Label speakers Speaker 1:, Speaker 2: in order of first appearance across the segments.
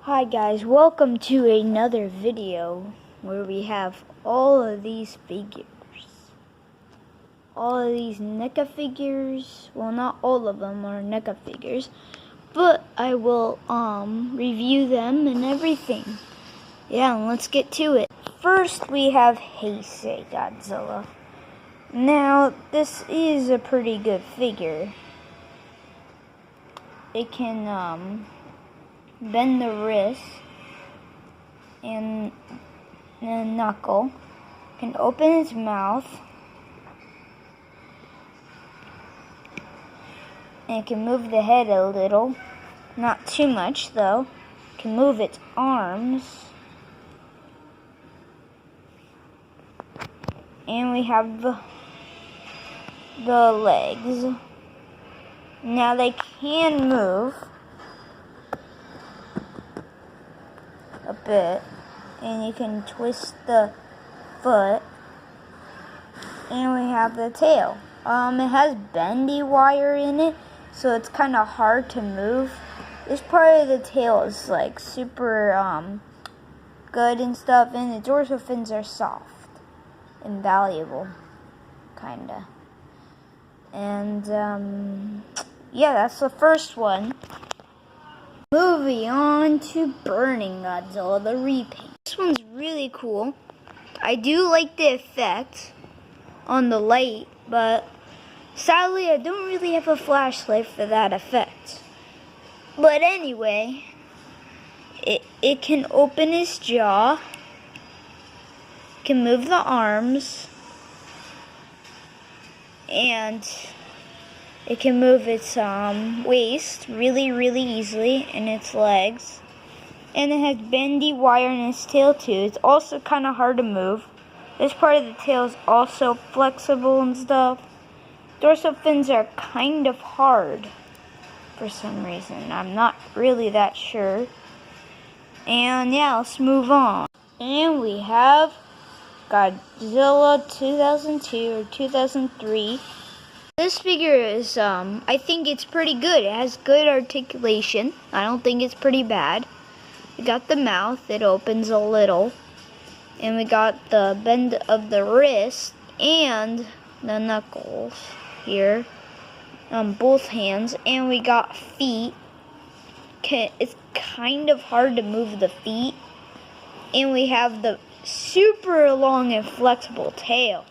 Speaker 1: Hi guys, welcome to another video where we have all of these figures. All of these NECA figures. Well, not all of them are NECA figures, but I will review them and everything. Yeah, let's get to it. First we have Heisei Godzilla. Now, this is a pretty good figure. It can bend the wrist and the knuckle, can open its mouth, and it can move the head a little, not too much though. It can move its arms, and we have the legs. Now they can move a bit, and you can twist the foot, and we have the tail. It has bendy wire in it, so it's kind of hard to move. This part of the tail is like super good and stuff, and the dorsal fins are soft and valuable, kinda. And yeah, that's the first one. Moving on to Burning Godzilla, the repaint. This one's really cool. I do like the effect on the light, but sadly I don't really have a flashlight for that effect. But anyway, it can open its jaw, can move the arms, and it can move its waist really easily, and its legs. And it has bendy wire in its tail too. It's also kind of hard to move. This part of the tail is also flexible and stuff. Dorsal fins are kind of hard for some reason. I'm not really that sure. And yeah, let's move on. And we have Godzilla 2002 or 2003. This figure is, I think it's pretty good. It has good articulation. I don't think it's pretty bad. We got the mouth, it opens a little. And we got the bend of the wrist and the knuckles here on both hands. And we got feet. It's kind of hard to move the feet. And we have the super long and flexible tail.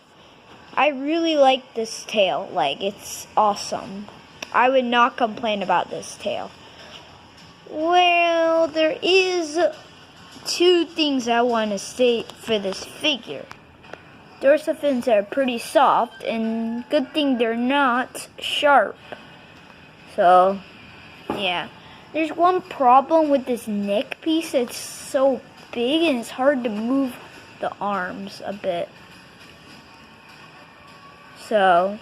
Speaker 1: I really like this tail. Like, it's awesome. I would not complain about this tail. Well, there is two things I want to state for this figure. Dorsal fins are pretty soft, and good thing they're not sharp. So, yeah. There's one problem with this neck piece. It's so big, and it's hard to move the arms a bit. So,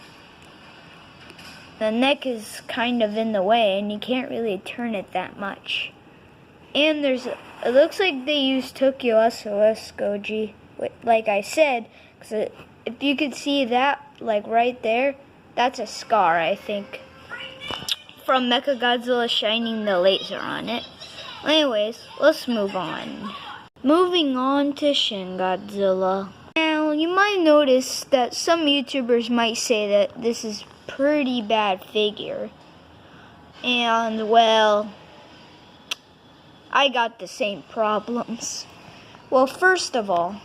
Speaker 1: the neck is kind of in the way, and you can't really turn it that much. And it looks like they used Tokyo SOS Goji, like I said, because if you could see that, like right there, that's a scar, I think, from Mechagodzilla shining the laser on it. Anyways, let's move on. Moving on to Shin Godzilla. Now, you might notice that some YouTubers might say that this is pretty bad figure. And, well, I got the same problems. Well, first of all,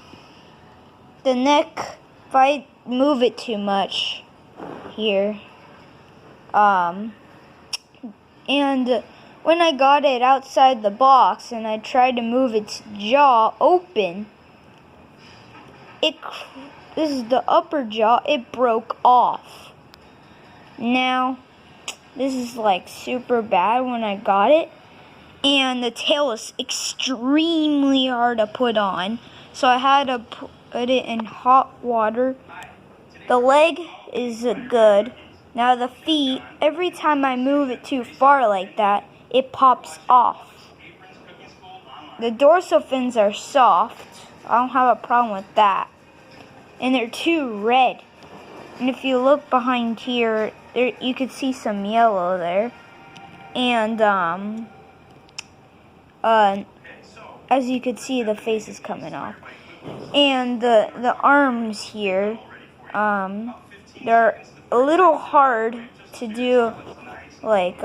Speaker 1: the neck, if I move it too much here, and when I got it outside the box and I tried to move its jaw open, this is the upper jaw, it broke off. Now, this is like super bad when I got it, and the tail is extremely hard to put on, so I had to put it in hot water. The leg is good. Now the feet, every time I move it too far like that, it pops off. The dorsal fins are soft. I don't have a problem with that. And they're too red. And if you look behind here, you could see some yellow there. And as you could see, the face is coming off. And the arms here, they're a little hard to do, like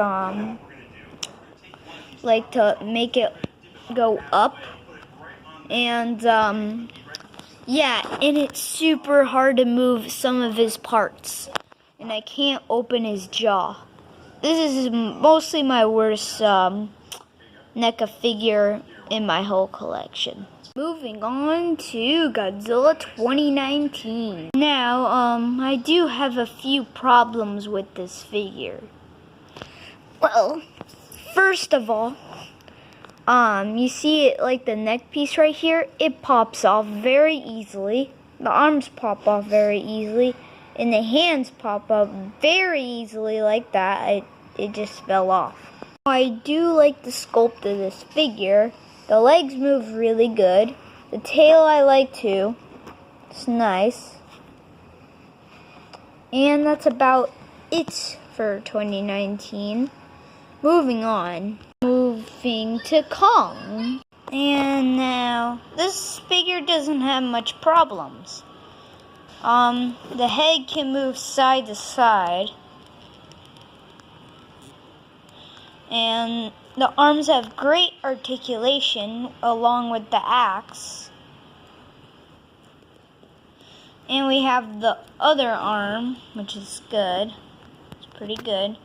Speaker 1: to make it go up. And yeah, and it's super hard to move some of his parts. And I can't open his jaw. This is mostly my worst NECA figure in my whole collection. Moving on to Godzilla 2019. Now, I do have a few problems with this figure. Well, first of all, you see it like the neck piece right here? It pops off very easily. The arms pop off very easily. And the hands pop up very easily like that. It just fell off. I do like the sculpt of this figure. The legs move really good. The tail I like too. It's nice. And that's about it for 2019. Moving on. Moving to Kong. And now, this figure doesn't have much problems. The head can move side to side. And the arms have great articulation along with the axe. And we have the other arm, which is good. It's pretty good.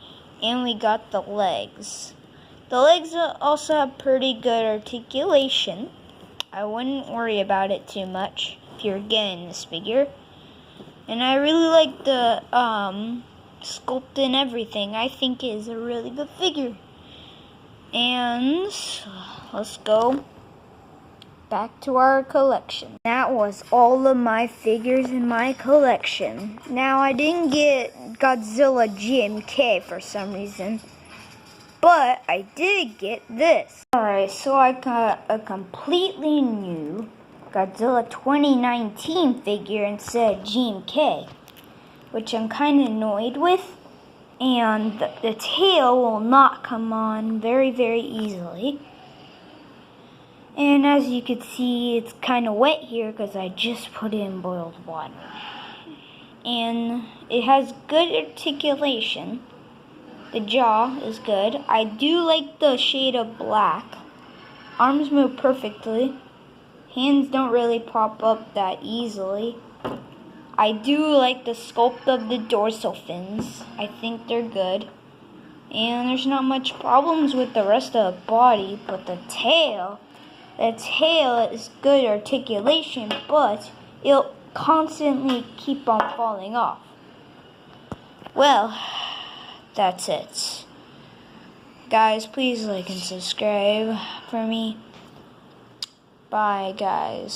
Speaker 1: And we got the legs. The legs also have pretty good articulation. I wouldn't worry about it too much if you're getting this figure. And I really like the sculpt and everything. I think it is a really good figure. And let's go back to our collection. That was all of my figures in my collection. Now, I didn't get Godzilla GMK for some reason, but I did get this. Alright, so I got a completely new Godzilla 2019 figure instead of GMK, which I'm kind of annoyed with. And the tail will not come on very, very easily. And as you can see, it's kind of wet here because I just put it in boiled water. And it has good articulation. The jaw is good. I do like the shade of black. Arms move perfectly. Hands don't really pop up that easily. I do like the sculpt of the dorsal fins. I think they're good. And there's not much problems with the rest of the body, but the tail is good articulation, but it'll constantly keep on falling off. Well, that's it. Guys, please like and subscribe for me. Bye, guys.